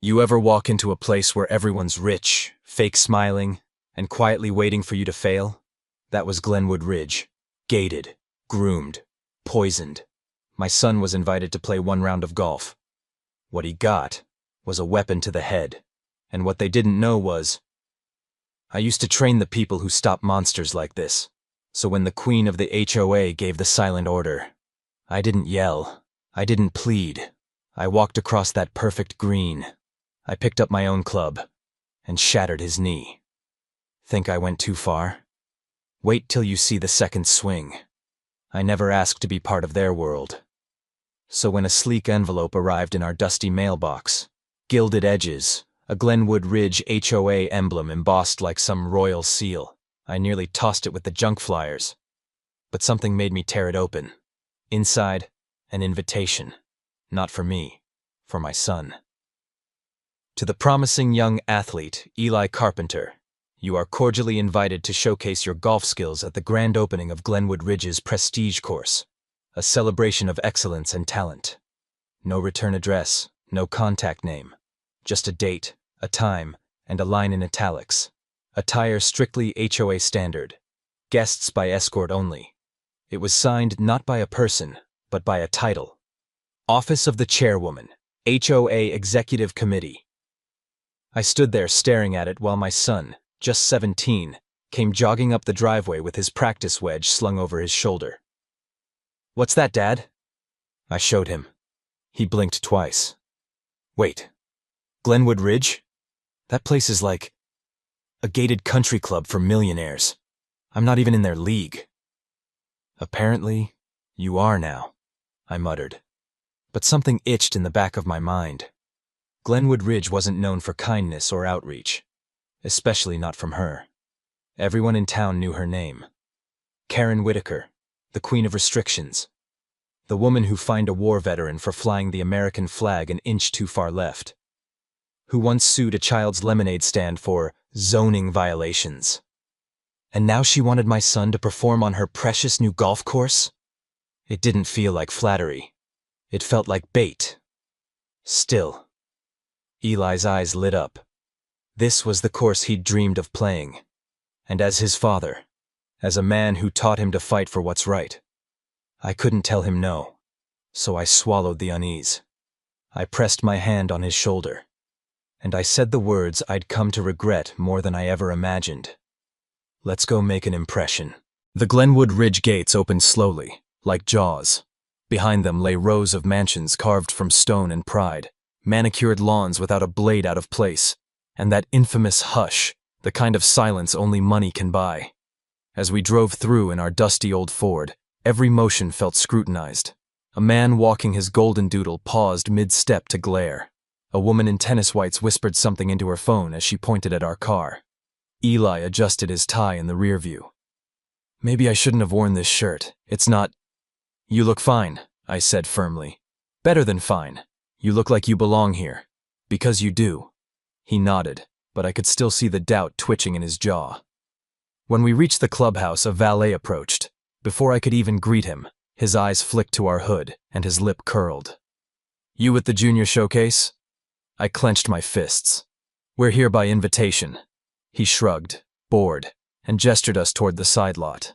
You ever walk into a place where everyone's rich, fake smiling, and quietly waiting for you to fail? That was Glenwood Ridge. Gated, groomed, poisoned. My son was invited to play one round of golf. What he got was a weapon to the head, and what they didn't know was, I used to train the people who stop monsters like this, so when the queen of the HOA gave the silent order, I didn't yell, I didn't plead. I walked across that perfect green. I picked up my own club and shattered his knee. Think I went too far? Wait till you see the second swing. I never asked to be part of their world. So when a sleek envelope arrived in our dusty mailbox, gilded edges, a Glenwood Ridge HOA emblem embossed like some royal seal, I nearly tossed it with the junk flyers. But something made me tear it open. Inside, an invitation. Not for me, for my son. To the promising young athlete, Eli Carpenter, you are cordially invited to showcase your golf skills at the grand opening of Glenwood Ridge's Prestige course, a celebration of excellence and talent. No return address, no contact name, just a date, a time, and a line in italics. Attire strictly HOA standard. Guests by escort only. It was signed not by a person, but by a title. Office of the Chairwoman, HOA Executive Committee. I stood there staring at it while my son, just 17, came jogging up the driveway with his practice wedge slung over his shoulder. What's that, Dad? I showed him. He blinked twice. Wait, Glenwood Ridge? That place is like a gated country club for millionaires. I'm not even in their league. Apparently, you are now, I muttered. But something itched in the back of my mind. Glenwood Ridge wasn't known for kindness or outreach, especially not from her. Everyone in town knew her name. Karen Whitaker, the Queen of Restrictions. The woman who fined a war veteran for flying the American flag an inch too far left. Who once sued a child's lemonade stand for zoning violations. And now she wanted my son to perform on her precious new golf course? It didn't feel like flattery. It felt like bait. Still. Eli's eyes lit up. This was the course he'd dreamed of playing. And as his father, as a man who taught him to fight for what's right, I couldn't tell him no, so I swallowed the unease. I pressed my hand on his shoulder, and I said the words I'd come to regret more than I ever imagined. Let's go make an impression. The Glenwood Ridge gates opened slowly, like jaws. Behind them lay rows of mansions carved from stone and pride, manicured lawns without a blade out of place, and that infamous hush, the kind of silence only money can buy. As we drove through in our dusty old Ford, every motion felt scrutinized. A man walking his golden doodle paused mid-step to glare. A woman in tennis whites whispered something into her phone as she pointed at our car. Eli adjusted his tie in the rear view. Maybe I shouldn't have worn this shirt. It's not... You look fine, I said firmly. Better than fine. You look like you belong here. Because you do. He nodded, but I could still see the doubt twitching in his jaw. When we reached the clubhouse, a valet approached. Before I could even greet him, his eyes flicked to our hood, and his lip curled. You at the junior showcase? I clenched my fists. We're here by invitation. He shrugged, bored, and gestured us toward the side lot.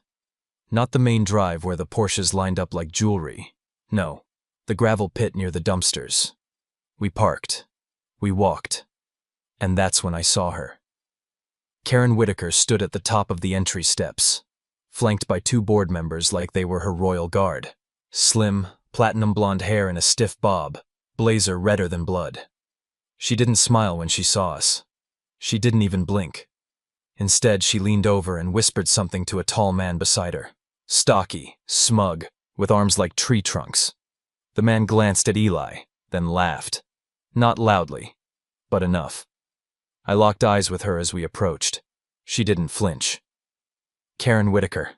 Not the main drive where the Porsches lined up like jewelry. No, the gravel pit near the dumpsters. We parked. We walked. And that's when I saw her. Karen Whitaker stood at the top of the entry steps, flanked by two board members like they were her royal guard. Slim, platinum blonde hair in a stiff bob, blazer redder than blood. She didn't smile when she saw us. She didn't even blink. Instead, she leaned over and whispered something to a tall man beside her. Stocky, smug, with arms like tree trunks. The man glanced at Eli, then laughed. Not loudly, but enough. I locked eyes with her as we approached. She didn't flinch. Karen Whitaker,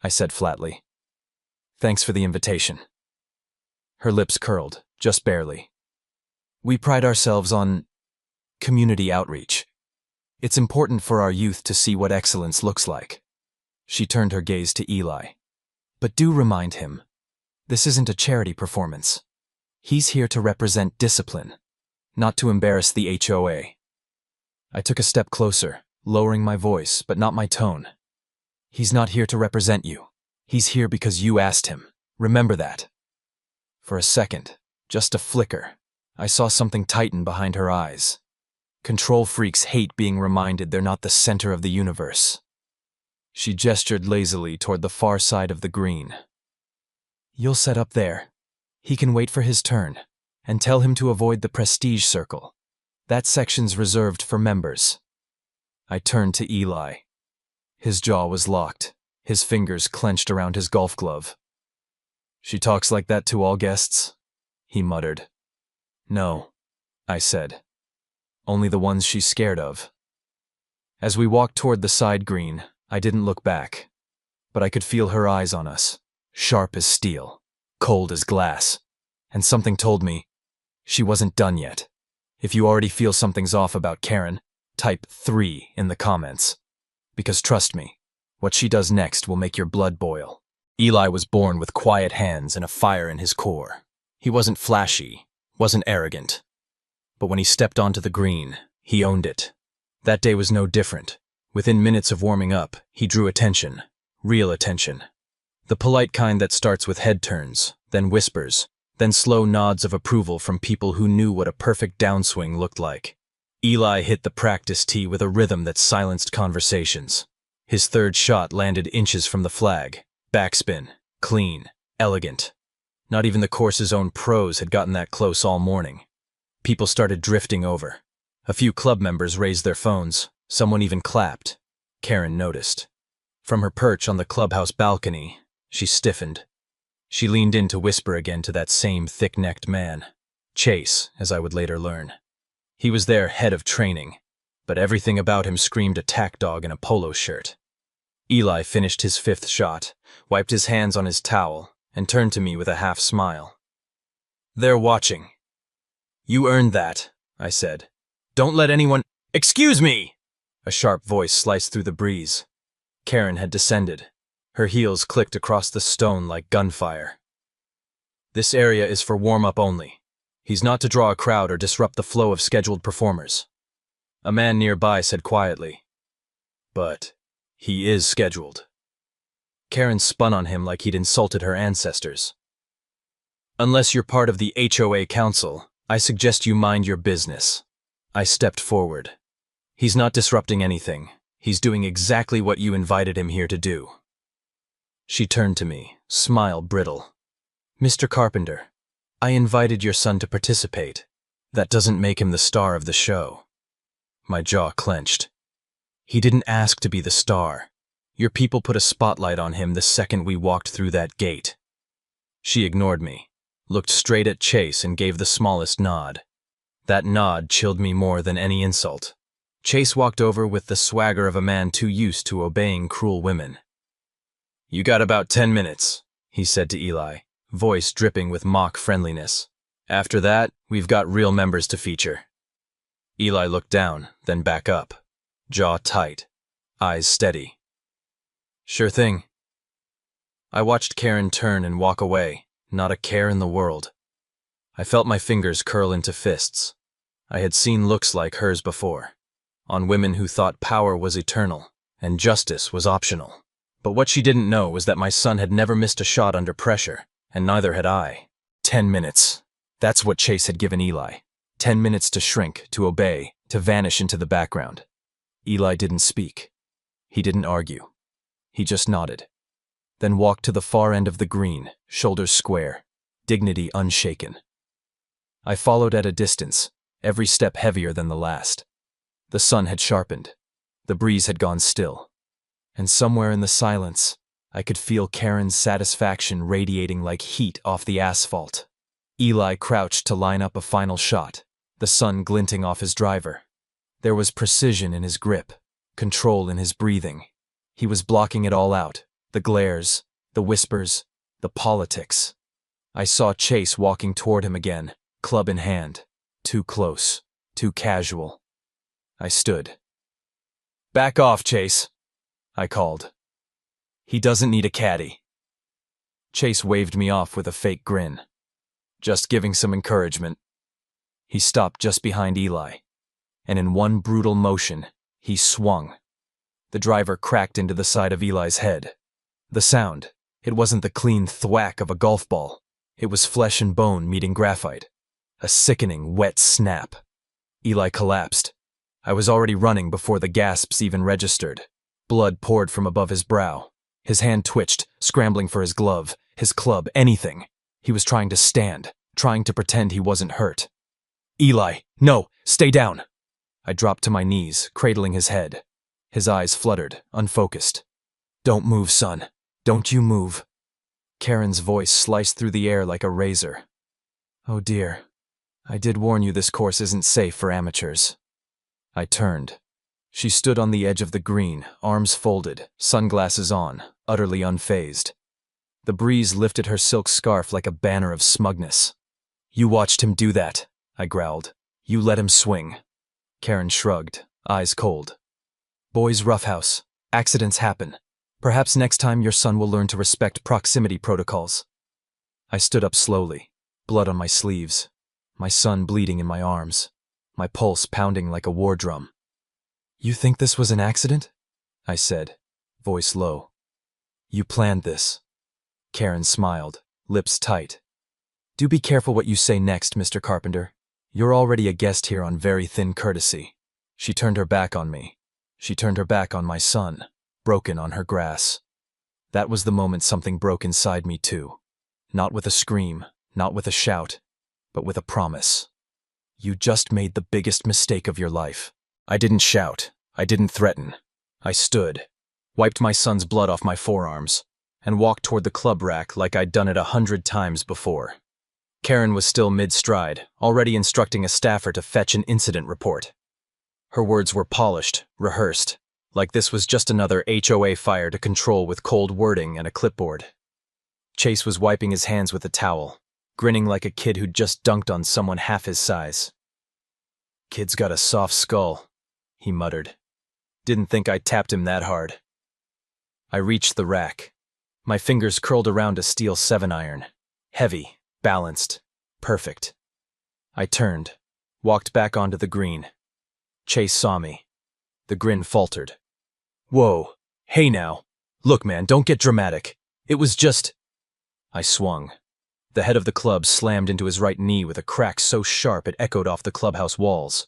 I said flatly. Thanks for the invitation. Her lips curled, just barely. We pride ourselves on community outreach. It's important for our youth to see what excellence looks like. She turned her gaze to Eli. But do remind him, this isn't a charity performance. He's here to represent discipline. not to embarrass the HOA. I took a step closer, lowering my voice, but not my tone. He's not here to represent you. He's here because you asked him. Remember that. For a second, just a flicker, I saw something tighten behind her eyes. Control freaks hate being reminded they're not the center of the universe. She gestured lazily toward the far side of the green. You'll set up there. He can wait for his turn, and tell him to avoid the prestige circle. That section's reserved for members. I turned to Eli. His jaw was locked, his fingers clenched around his golf glove. She talks like that to all guests? He muttered. No, I said. Only the ones she's scared of. As we walked toward the side green, I didn't look back, but I could feel her eyes on us, sharp as steel, cold as glass, and something told me she wasn't done yet. If you already feel something's off about Karen, type 3 in the comments. Because trust me, what she does next will make your blood boil. Eli was born with quiet hands and a fire in his core. He wasn't flashy, wasn't arrogant. But when he stepped onto the green, he owned it. That day was no different. Within minutes of warming up, he drew attention. Real attention. The polite kind that starts with head turns, then whispers, then slow nods of approval from people who knew what a perfect downswing looked like. Eli hit the practice tee with a rhythm that silenced conversations. His third shot landed inches from the flag. Backspin. Clean. Elegant. Not even the course's own pros had gotten that close all morning. People started drifting over. A few club members raised their phones. Someone even clapped. Karen noticed. From her perch on the clubhouse balcony, she stiffened. She leaned in to whisper again to that same thick-necked man. Chase, as I would later learn. He was their head of training, but everything about him screamed attack dog in a polo shirt. Eli finished his fifth shot, wiped his hands on his towel, and turned to me with a half smile. They're watching. You earned that, I said. Don't let anyone— Excuse me! A sharp voice sliced through the breeze. Karen had descended. Her heels clicked across the stone like gunfire. This area is for warm-up only. He's not to draw a crowd or disrupt the flow of scheduled performers. A man nearby said quietly. But he is scheduled. Karen spun on him like he'd insulted her ancestors. Unless you're part of the HOA council, I suggest you mind your business. I stepped forward. He's not disrupting anything. He's doing exactly what you invited him here to do. She turned to me, smile brittle. Mr. Carpenter, I invited your son to participate. That doesn't make him the star of the show. My jaw clenched. He didn't ask to be the star. Your people put a spotlight on him the second we walked through that gate. She ignored me, looked straight at Chase and gave the smallest nod. That nod chilled me more than any insult. Chase walked over with the swagger of a man too used to obeying cruel women. You got about 10 minutes, he said to Eli, voice dripping with mock friendliness. After that, we've got real members to feature. Eli looked down, then back up, jaw tight, eyes steady. Sure thing. I watched Karen turn and walk away, not a care in the world. I felt my fingers curl into fists. I had seen looks like hers before, on women who thought power was eternal and justice was optional. But what she didn't know was that my son had never missed a shot under pressure, and neither had I. 10 minutes. That's what Chase had given Eli. 10 minutes to shrink, to obey, to vanish into the background. Eli didn't speak. He didn't argue. He just nodded, then walked to the far end of the green, shoulders square, dignity unshaken. I followed at a distance, every step heavier than the last. The sun had sharpened. The breeze had gone still. And somewhere in the silence, I could feel Karen's satisfaction radiating like heat off the asphalt. Eli crouched to line up a final shot, the sun glinting off his driver. There was precision in his grip, control in his breathing. He was blocking it all out, the glares, the whispers, the politics. I saw Chase walking toward him again, club in hand, too close, too casual. I stood. Back off, Chase, I called. He doesn't need a caddy. Chase waved me off with a fake grin. Just giving some encouragement. He stopped just behind Eli, and in one brutal motion, he swung. The driver cracked into the side of Eli's head. The sound, it wasn't the clean thwack of a golf ball. It was flesh and bone meeting graphite. A sickening, wet snap. Eli collapsed. I was already running before the gasps even registered. Blood poured from above his brow. His hand twitched, scrambling for his glove, his club, anything. He was trying to stand, trying to pretend he wasn't hurt. Eli, no, stay down. I dropped to my knees, cradling his head. His eyes fluttered, unfocused. Don't move, son. Don't you move. Karen's voice sliced through the air like a razor. Oh dear. I did warn you this course isn't safe for amateurs. I turned. She stood on the edge of the green, arms folded, sunglasses on, utterly unfazed. The breeze lifted her silk scarf like a banner of smugness. You watched him do that, I growled. You let him swing. Karen shrugged, eyes cold. Boys roughhouse. Accidents happen. Perhaps next time your son will learn to respect proximity protocols. I stood up slowly, blood on my sleeves, my son bleeding in my arms, my pulse pounding like a war drum. You think this was an accident? I said, voice low. You planned this. Karen smiled, lips tight. Do be careful what you say next, Mr. Carpenter. You're already a guest here on very thin courtesy. She turned her back on me. She turned her back on my son, broken on her grass. That was the moment something broke inside me too. Not with a scream, not with a shout, but with a promise. You just made the biggest mistake of your life. I didn't shout. I didn't threaten. I stood, wiped my son's blood off my forearms, and walked toward the club rack like I'd done it 100 times before. Karen was still mid-stride, already instructing a staffer to fetch an incident report. Her words were polished, rehearsed, like this was just another HOA fire to control with cold wording and a clipboard. Chase was wiping his hands with a towel, grinning like a kid who'd just dunked on someone half his size. Kid's got a soft skull, he muttered. Didn't think I tapped him that hard. I reached the rack. My fingers curled around a steel 7-iron. Heavy, balanced, perfect. I turned, walked back onto the green. Chase saw me. The grin faltered. Whoa, hey now. Look, man, don't get dramatic. It was just... I swung. The head of the club slammed into his right knee with a crack so sharp it echoed off the clubhouse walls.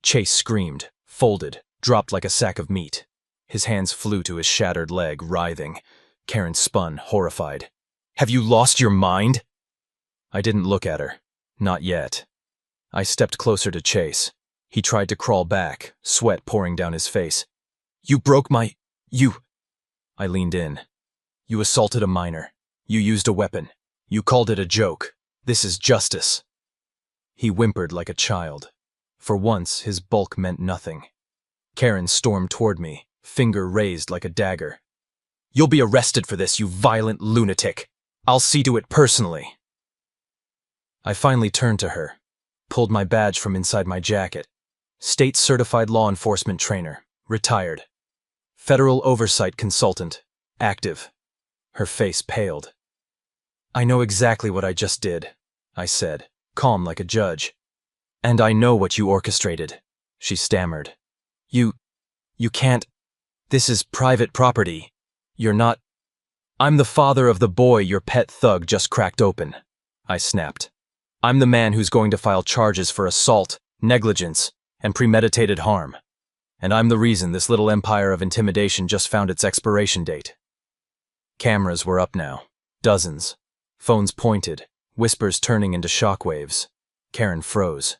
Chase screamed, folded, dropped like a sack of meat. His hands flew to his shattered leg, writhing. Karen spun, horrified. Have you lost your mind? I didn't look at her. Not yet. I stepped closer to Chase. He tried to crawl back, sweat pouring down his face. You broke my... You... I leaned in. You assaulted a minor. You used a weapon. You called it a joke. This is justice. He whimpered like a child. For once, his bulk meant nothing. Karen stormed toward me, finger raised like a dagger. You'll be arrested for this, you violent lunatic. I'll see to it personally. I finally turned to her, pulled my badge from inside my jacket. State-certified law enforcement trainer, retired. Federal oversight consultant, active. Her face paled. I know exactly what I just did, I said, calm like a judge. And I know what you orchestrated, she stammered. You can't. This is private property. You're not. I'm the father of the boy your pet thug just cracked open, I snapped. I'm the man who's going to file charges for assault, negligence, and premeditated harm. And I'm the reason this little empire of intimidation just found its expiration date. Cameras were up now, dozens. Phones pointed, whispers turning into shockwaves. Karen froze.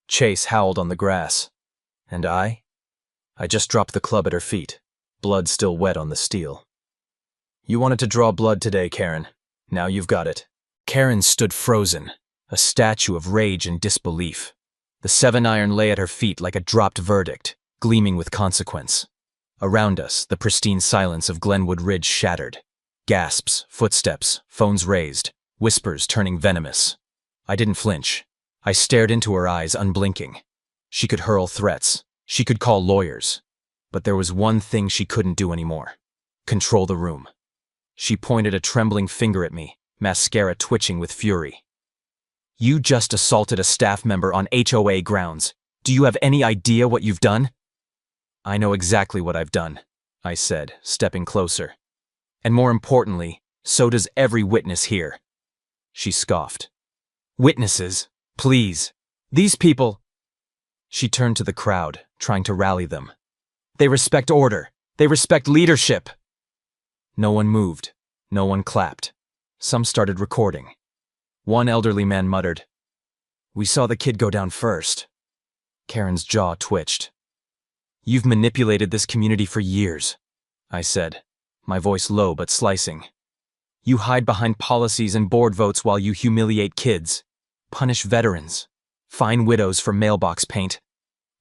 Chase howled on the grass. And I just dropped the club at her feet, blood still wet on the steel. You wanted to draw blood today, Karen. Now you've got it. Karen stood frozen, a statue of rage and disbelief. The 7-iron lay at her feet like a dropped verdict, gleaming with consequence. Around us, the pristine silence of Glenwood Ridge shattered. Gasps, footsteps, phones raised, whispers turning venomous. I didn't flinch. I stared into her eyes, unblinking. She could hurl threats. She could call lawyers. But there was one thing she couldn't do anymore. Control the room. She pointed a trembling finger at me, mascara twitching with fury. You just assaulted a staff member on HOA grounds. Do you have any idea what you've done? I know exactly what I've done, I said, stepping closer. And more importantly, so does every witness here. She scoffed. Witnesses, please. These people. She turned to the crowd, trying to rally them. They respect order. They respect leadership. No one moved. No one clapped. Some started recording. One elderly man muttered, "We saw the kid go down first." Karen's jaw twitched. You've manipulated this community for years, I said, my voice low but slicing. You hide behind policies and board votes while you humiliate kids, punish veterans, fine widows for mailbox paint.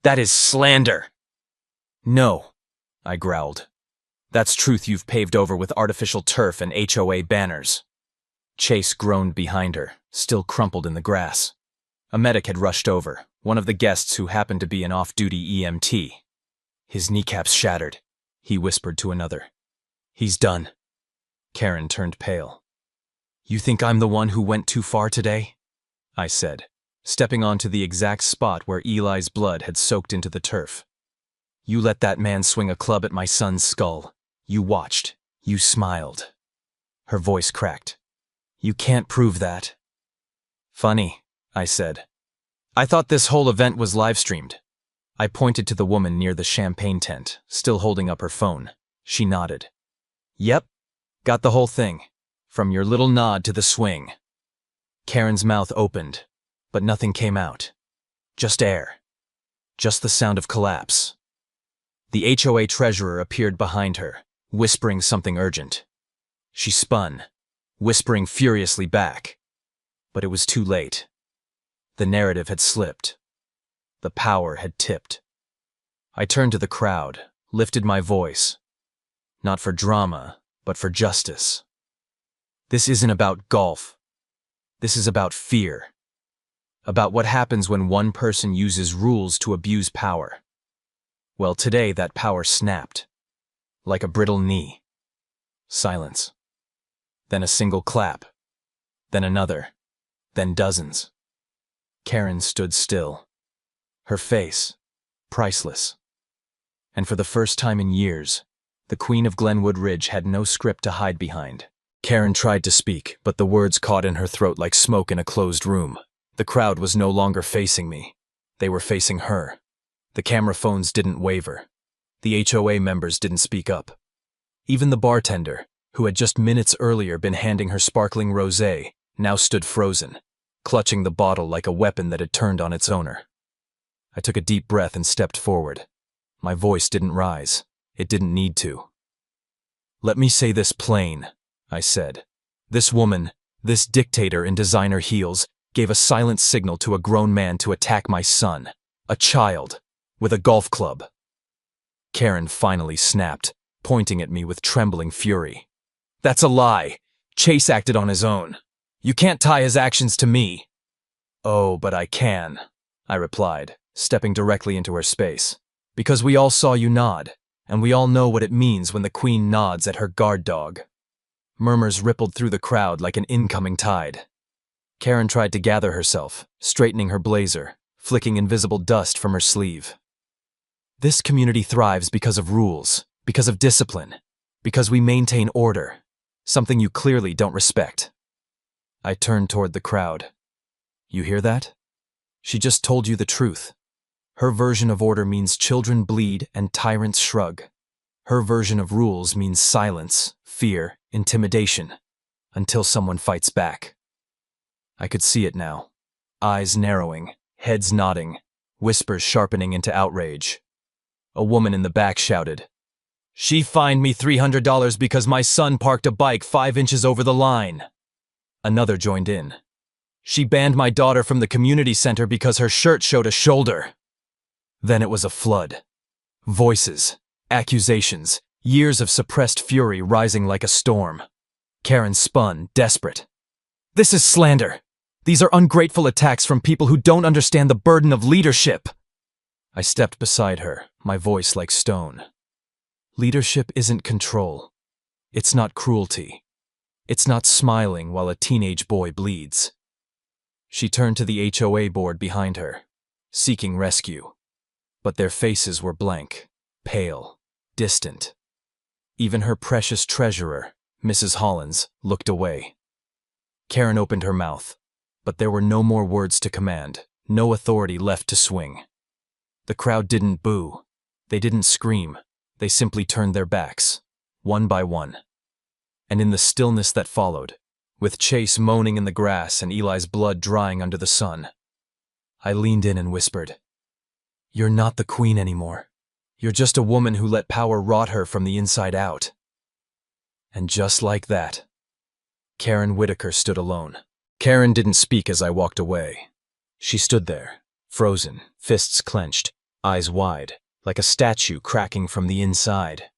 That is slander. No, I growled. That's truth you've paved over with artificial turf and HOA banners. Chase groaned behind her, still crumpled in the grass. A medic had rushed over, one of the guests who happened to be an off-duty EMT. His kneecaps shattered, he whispered to another. He's done. Karen turned pale. You think I'm the one who went too far today? I said, stepping onto the exact spot where Eli's blood had soaked into the turf. You let that man swing a club at my son's skull. You watched. You smiled. Her voice cracked. You can't prove that. Funny, I said. I thought this whole event was live-streamed. I pointed to the woman near the champagne tent, still holding up her phone. She nodded. Yep, got the whole thing. From your little nod to the swing. Karen's mouth opened, but nothing came out. Just air. Just the sound of collapse. The HOA treasurer appeared behind her, whispering something urgent. She spun, whispering furiously back. But it was too late. The narrative had slipped. The power had tipped. I turned to the crowd, lifted my voice. Not for drama, but for justice. This isn't about golf. This is about fear. About what happens when one person uses rules to abuse power. Well, today that power snapped. Like a brittle knee. Silence. Then a single clap. Then another. Then dozens. Karen stood still. Her face, priceless. And for the first time in years, the Queen of Glenwood Ridge had no script to hide behind. Karen tried to speak, but the words caught in her throat like smoke in a closed room. The crowd was no longer facing me. They were facing her. The camera phones didn't waver. The HOA members didn't speak up. Even the bartender, who had just minutes earlier been handing her sparkling rosé, now stood frozen, clutching the bottle like a weapon that had turned on its owner. I took a deep breath and stepped forward. My voice didn't rise. It didn't need to. Let me say this plain, I said. This woman, this dictator in designer heels, gave a silent signal to a grown man to attack my son, a child, with a golf club. Karen finally snapped, pointing at me with trembling fury. That's a lie. Chase acted on his own. You can't tie his actions to me. Oh, but I can, I replied, stepping directly into her space. Because we all saw you nod, and we all know what it means when the Queen nods at her guard dog. Murmurs rippled through the crowd like an incoming tide. Karen tried to gather herself, straightening her blazer, flicking invisible dust from her sleeve. This community thrives because of rules, because of discipline, because we maintain order, something you clearly don't respect. I turned toward the crowd. You hear that? She just told you the truth. Her version of order means children bleed and tyrants shrug. Her version of rules means silence, fear, intimidation, until someone fights back. I could see it now. Eyes narrowing, heads nodding, whispers sharpening into outrage. A woman in the back shouted, "She fined me $300 because my son parked a bike 5 inches over the line." Another joined in. "She banned my daughter from the community center because her shirt showed a shoulder." Then it was a flood. Voices, accusations, years of suppressed fury rising like a storm. Karen spun, desperate. This is slander. These are ungrateful attacks from people who don't understand the burden of leadership. I stepped beside her, my voice like stone. Leadership isn't control. It's not cruelty. It's not smiling while a teenage boy bleeds. She turned to the HOA board behind her, seeking rescue. But their faces were blank, pale, distant. Even her precious treasurer, Mrs. Hollins, looked away. Karen opened her mouth, but there were no more words to command, no authority left to swing. The crowd didn't boo. They didn't scream. They simply turned their backs, one by one. And in the stillness that followed, with Chase moaning in the grass and Eli's blood drying under the sun, I leaned in and whispered, "You're not the queen anymore. You're just a woman who let power rot her from the inside out." And just like that, Karen Whitaker stood alone. Karen didn't speak as I walked away. She stood there, frozen, fists clenched, eyes wide, like a statue cracking from the inside.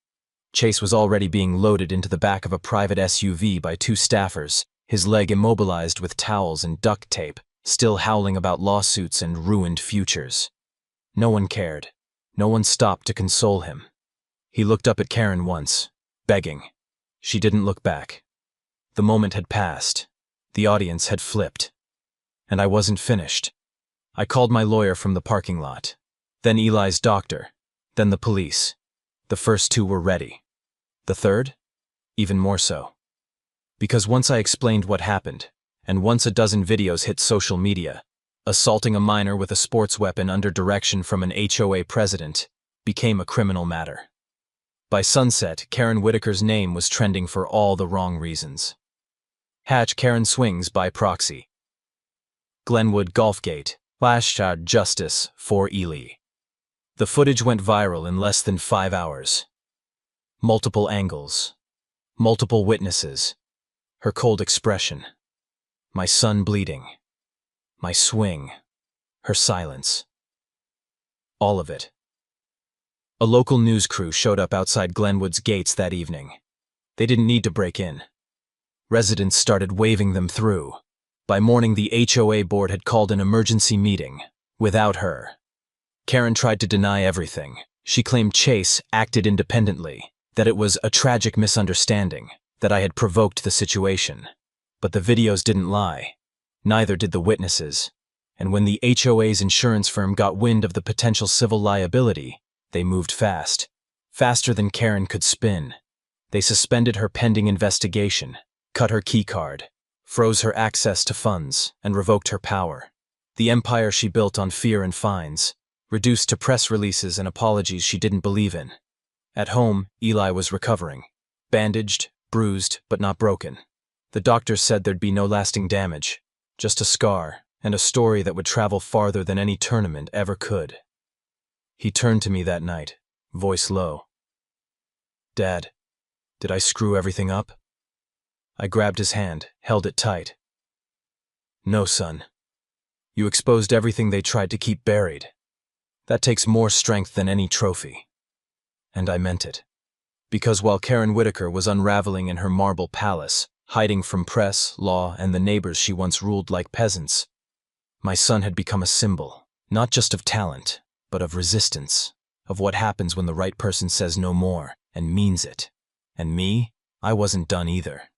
Chase was already being loaded into the back of a private SUV by two staffers, his leg immobilized with towels and duct tape, still howling about lawsuits and ruined futures. No one cared. No one stopped to console him. He looked up at Karen once, begging. She didn't look back. The moment had passed. The audience had flipped. And I wasn't finished. I called my lawyer from the parking lot, then Eli's doctor, then the police. The first two were ready. The third? Even more so. Because once I explained what happened, and once a dozen videos hit social media, assaulting a minor with a sports weapon under direction from an HOA president became a criminal matter. By sunset, Karen Whitaker's name was trending for all the wrong reasons. Hatch Karen swings by proxy. Glenwood Golfgate, # justice for Eli. The footage went viral in less than 5 hours. Multiple angles. Multiple witnesses. Her cold expression. My son bleeding. My swing. Her silence. All of it. A local news crew showed up outside Glenwood's gates that evening. They didn't need to break in. Residents started waving them through. By morning, the HOA board had called an emergency meeting, without her. Karen tried to deny everything. She claimed Chase acted independently, that it was a tragic misunderstanding, that I had provoked the situation. But the videos didn't lie. Neither did the witnesses. And when the HOA's insurance firm got wind of the potential civil liability, they moved fast. Faster than Karen could spin. They suspended her pending investigation, cut her keycard, froze her access to funds, and revoked her power. The empire she built on fear and fines, reduced to press releases and apologies she didn't believe in. At home, Eli was recovering. Bandaged, bruised, but not broken. The doctors said there'd be no lasting damage, just a scar and a story that would travel farther than any tournament ever could. He turned to me that night, voice low. "Dad, did I screw everything up?" I grabbed his hand, held it tight. "No, son. You exposed everything they tried to keep buried. That takes more strength than any trophy." And I meant it. Because while Karen Whitaker was unraveling in her marble palace, hiding from press, law, and the neighbors she once ruled like peasants, my son had become a symbol, not just of talent, but of resistance, of what happens when the right person says no more and means it. And me, I wasn't done either.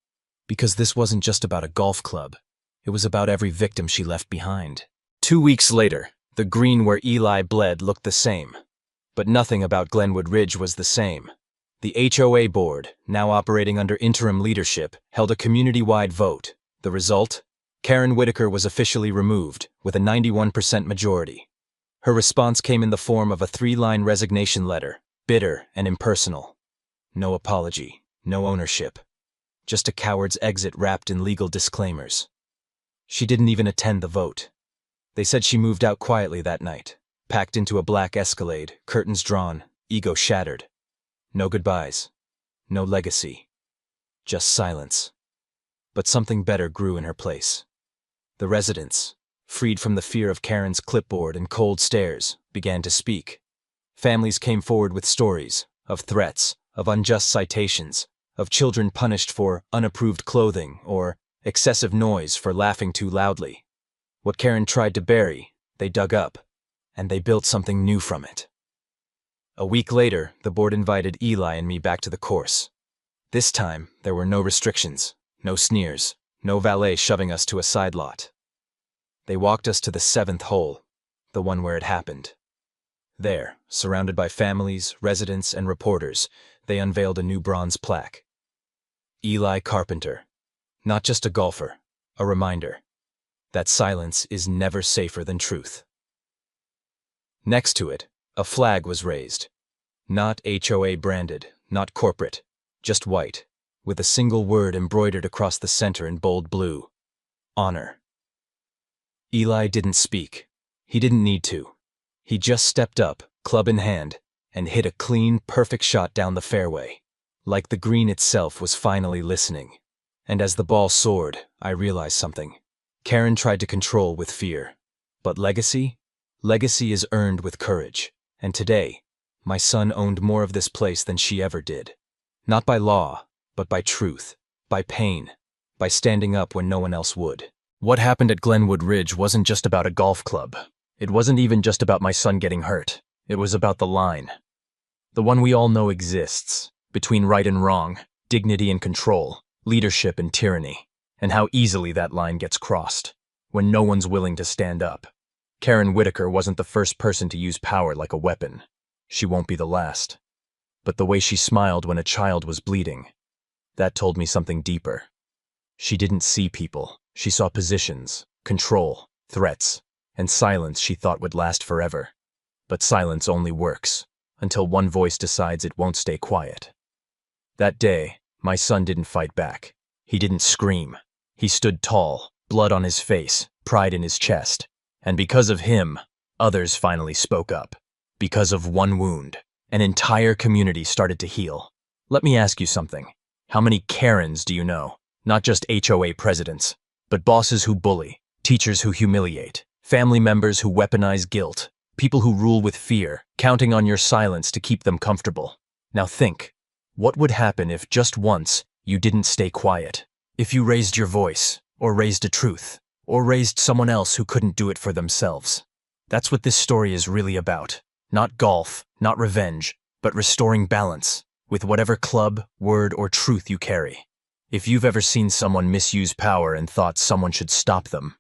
Because this wasn't just about a golf club. It was about every victim she left behind. 2 weeks later, the green where Eli bled looked the same. But nothing about Glenwood Ridge was the same. The HOA board, now operating under interim leadership, held a community-wide vote. The result? Karen Whitaker was officially removed, with a 91% majority. Her response came in the form of a 3-line resignation letter, bitter and impersonal. No apology, no ownership. Just a coward's exit wrapped in legal disclaimers. She didn't even attend the vote. They said she moved out quietly that night, packed into a black Escalade, curtains drawn, ego shattered. No goodbyes. No legacy. Just silence. But something better grew in her place. The residents, freed from the fear of Karen's clipboard and cold stares, began to speak. Families came forward with stories of threats, of unjust citations, of children punished for unapproved clothing or excessive noise for laughing too loudly. What Karen tried to bury, they dug up, and they built something new from it. A week later, the board invited Eli and me back to the course. This time, there were no restrictions, no sneers, no valet shoving us to a side lot. They walked us to the 7th hole, the one where it happened. There, surrounded by families, residents, and reporters, they unveiled a new bronze plaque. Eli Carpenter. Not just a golfer, a reminder that silence is never safer than truth. Next to it, a flag was raised. Not HOA branded, not corporate, just white, with a single word embroidered across the center in bold blue. Honor. Eli didn't speak. He didn't need to. He just stepped up, club in hand, and hit a clean, perfect shot down the fairway, like the green itself was finally listening. And as the ball soared, I realized something. Karen tried to control with fear. But legacy? Legacy is earned with courage. And today, my son owned more of this place than she ever did. Not by law, but by truth, by pain, by standing up when no one else would. What happened at Glenwood Ridge wasn't just about a golf club. It wasn't even just about my son getting hurt. It was about the line. The one we all know exists, between right and wrong, dignity and control, leadership and tyranny, and how easily that line gets crossed, when no one's willing to stand up. Karen Whitaker wasn't the first person to use power like a weapon. She won't be the last. But the way she smiled when a child was bleeding, that told me something deeper. She didn't see people. She saw positions, control, threats, and silence she thought would last forever. But silence only works until one voice decides it won't stay quiet. That day, my son didn't fight back. He didn't scream. He stood tall, blood on his face, pride in his chest. And because of him, others finally spoke up. Because of one wound, an entire community started to heal. Let me ask you something. How many Karens do you know? Not just HOA presidents, but bosses who bully, teachers who humiliate, family members who weaponize guilt, people who rule with fear, counting on your silence to keep them comfortable. Now think, what would happen if just once you didn't stay quiet? If you raised your voice, or raised a truth, or raised someone else who couldn't do it for themselves? That's what this story is really about. Not golf, not revenge, but restoring balance with whatever club, word, or truth you carry. If you've ever seen someone misuse power and thought someone should stop them,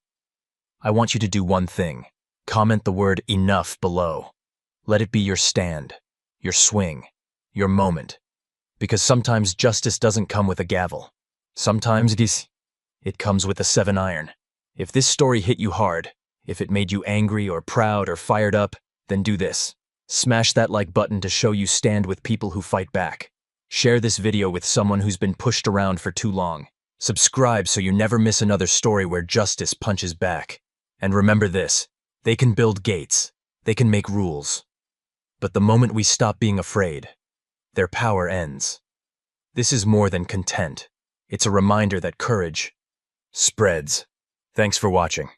I want you to do one thing. Comment the word enough below. Let it be your stand, your swing, your moment. Because sometimes justice doesn't come with a gavel. Sometimes it comes with a 7-iron. If this story hit you hard, if it made you angry or proud or fired up, then do this. Smash that like button to show you stand with people who fight back. Share this video with someone who's been pushed around for too long. Subscribe so you never miss another story where justice punches back. And remember this, they can build gates, they can make rules. But the moment we stop being afraid, their power ends. This is more than content. It's a reminder that courage spreads. Thanks for watching.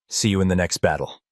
See you in the next battle.